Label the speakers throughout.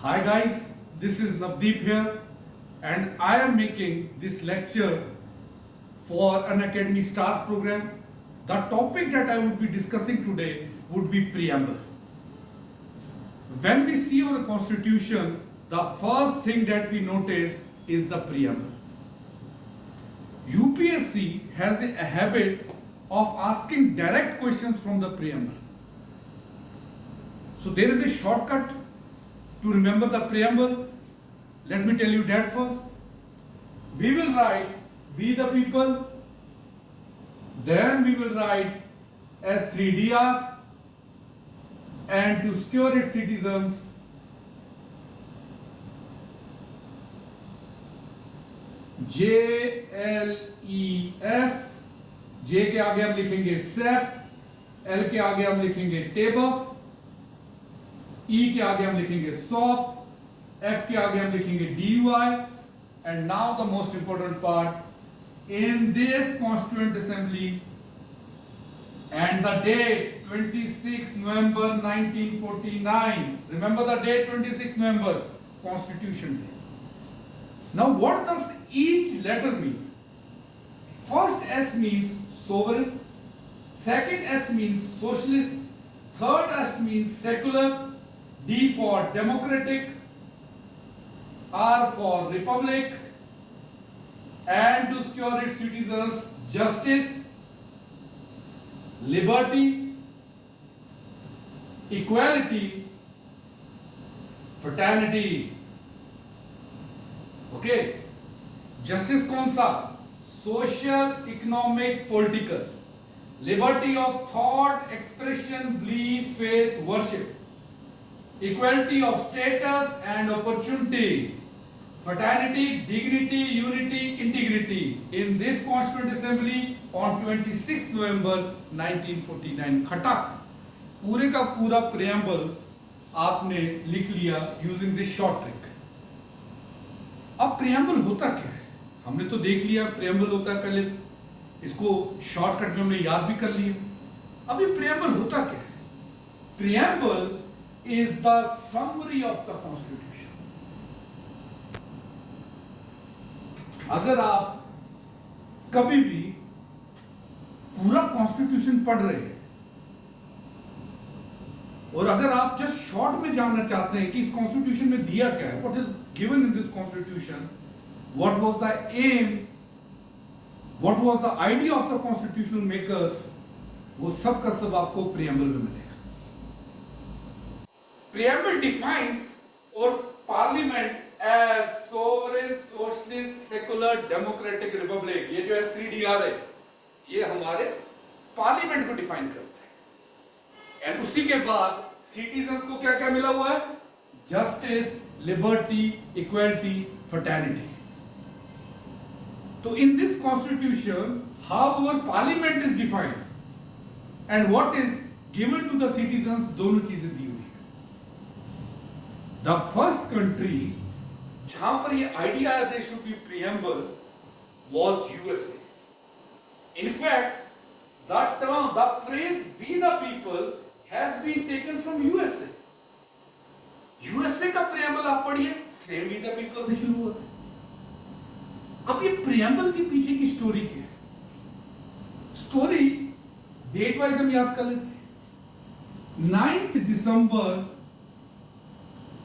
Speaker 1: Hi guys, this is Navdeep here and I am making this lecture for an Academy Stars program. The topic that I would be discussing today would be preamble. When we see our constitution, the first thing that we notice is the preamble. UPSC has a habit of asking direct questions from the preamble. So there is a shortcut to remember the preamble. Let me tell you that first. We will write we the people, then we will write S3DR, and to secure its citizens JLEF, J के आगे हम लिखेंगे SEP, L के आगे हम लिखेंगे TABF, E के आगे हम लिखेंगे SOP, F के आगे हम लिखेंगे DUI, and now the most important part, in this Constituent Assembly and the date 26 November 1949, remember the date 26 November, Constitution Day. Now what does each letter mean? First S means sovereign, second S means socialist, third S means secular, D for democratic, R for republic, and to secure its citizens justice, liberty, equality, fraternity. Okay, justice कौन सा? Social, economic, political. Liberty of thought, expression, belief, faith, worship. Equality of status and opportunity. Fraternity, dignity, unity, integrity. In this Constituent Assembly on 26 November 1949, खटक पूरे का पूरा preamble आपने लिख लिया using this short trick. अब preamble होता क्या है? हमने तो देख लिया preamble होता है, पहले इसको शॉर्टकट में हमने याद भी कर लिया. अब ये preamble होता क्या है? Preamble is the summary of the Constitution. अगर आप कभी भी पूरा कॉन्स्टिट्यूशन पढ़ रहे हैं और अगर आप जस्ट शॉर्ट में जानना चाहते हैं कि इस कॉन्स्टिट्यूशन में दिया क्या है, what is given in this constitution, what was the aim, what was the idea of the constitutional makers, वो सब का सब आपको प्रीएम्बल में मिलेगा. Preamble defines or parliament as sovereign, socialist, secular, democratic republic. ये जो S3DR है, ये हमारे पार्लियामेंट को डिफाइन करता है. एंड उसी के बाद सिटीजन्स को क्या क्या मिला हुआ है? Justice, liberty, equality, fraternity. तो in this constitution how our parliament is defined and what is given to the citizens, दोनों चीजें दी हुई. The first country जहां पर ये आइडिया आया there should be preamble was USA. In fact, the term, the phrase "we the people" has been taken from USA. USA का preamble आप पढ़िए, same "we the people" से शुरू होता है. अब ये preamble के पीछे की स्टोरी क्या है? स्टोरी डेट वाइज हम याद कर लेते हैं. 9 दिसंबर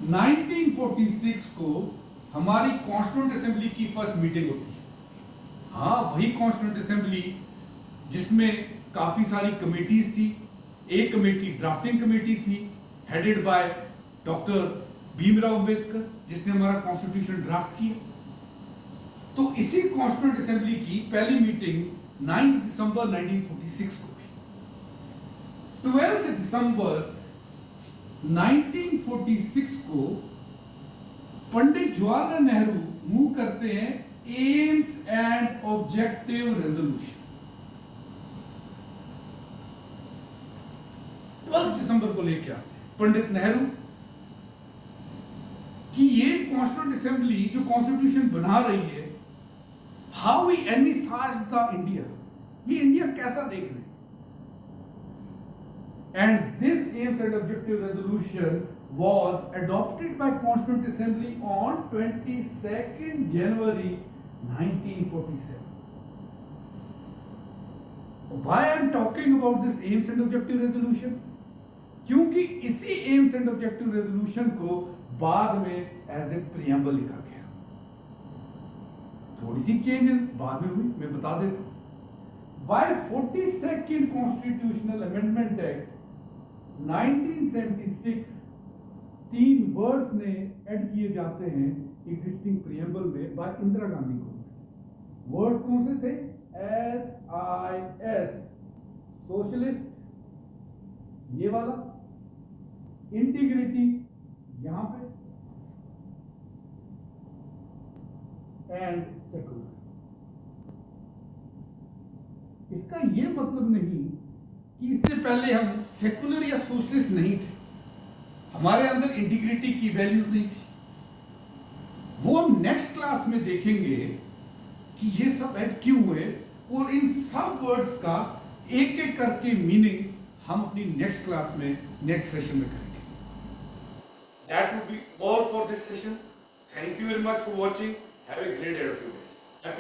Speaker 1: 1946 को हमारी कॉन्स्टिट्यूएंट असेंबली की फर्स्ट मीटिंग होती है. हाँ, वही कॉन्स्टिट्यूएंट असेंबली जिसमें काफी सारी कमेटीज थी. एक कमेटी ड्राफ्टिंग कमेटी थी headed by doctor Bhimrao Ambedkar, जिसने हमारा कॉन्स्टिट्यूशन ड्राफ्ट किया. तो इसी कॉन्स्टिट्यूएंट असेंबली की पहली मीटिंग 9 दिसंबर 1946 को हुई. 12 दिसंबर 1946 को पंडित जवाहरलाल नेहरू मूव करते हैं एम्स एंड ऑब्जेक्टिव रेजोल्यूशन. 12 दिसंबर को लेके आते हैं पंडित नेहरू कि ये कॉन्स्टिट्यूएंट असेंबली जो कॉन्स्टिट्यूशन बना रही है, how we envisage the India, ये इंडिया कैसा देख रहे हैं. And this aims at objective resolution was adopted by Constituent Assembly on 22nd January 1947. Why I am talking about this aims and objective resolution? क्योंकि इसी एम्स एंड ऑब्जेक्टिव रेजोल्यूशन को बाद में एज ए प्रियम्बल लिखा गया। थोड़ी सी changes बाद में हुई, मैं बता देता हूं। Bye 42nd constitutional amendment act 1976 तीन वर्ड्स ने ऐड किए जाते हैं एग्जिस्टिंग प्रियम्बल में by Indira Gandhi government. Word कौन से थे? SIS सोशलिस्ट, ये वाला, इंटीग्रिटी यहां पे, एंड सेकुलर। इसका ये मतलब नहीं कि इससे पहले हम सेकुलर या सोशलिस्ट नहीं थे, हमारे अंदर इंटीग्रिटी की वैल्यूज नहीं थी। वो हम नेक्स्ट क्लास में देखेंगे कि ये सब ऐड क्यों हुए और इन सब वर्ड्स का एक एक करके मीनिंग हम अपनी नेक्स्ट क्लास में नेक्स्ट सेशन में करेंगे। That would be all for this session. Thank you very much for watching. Have a great day of your day.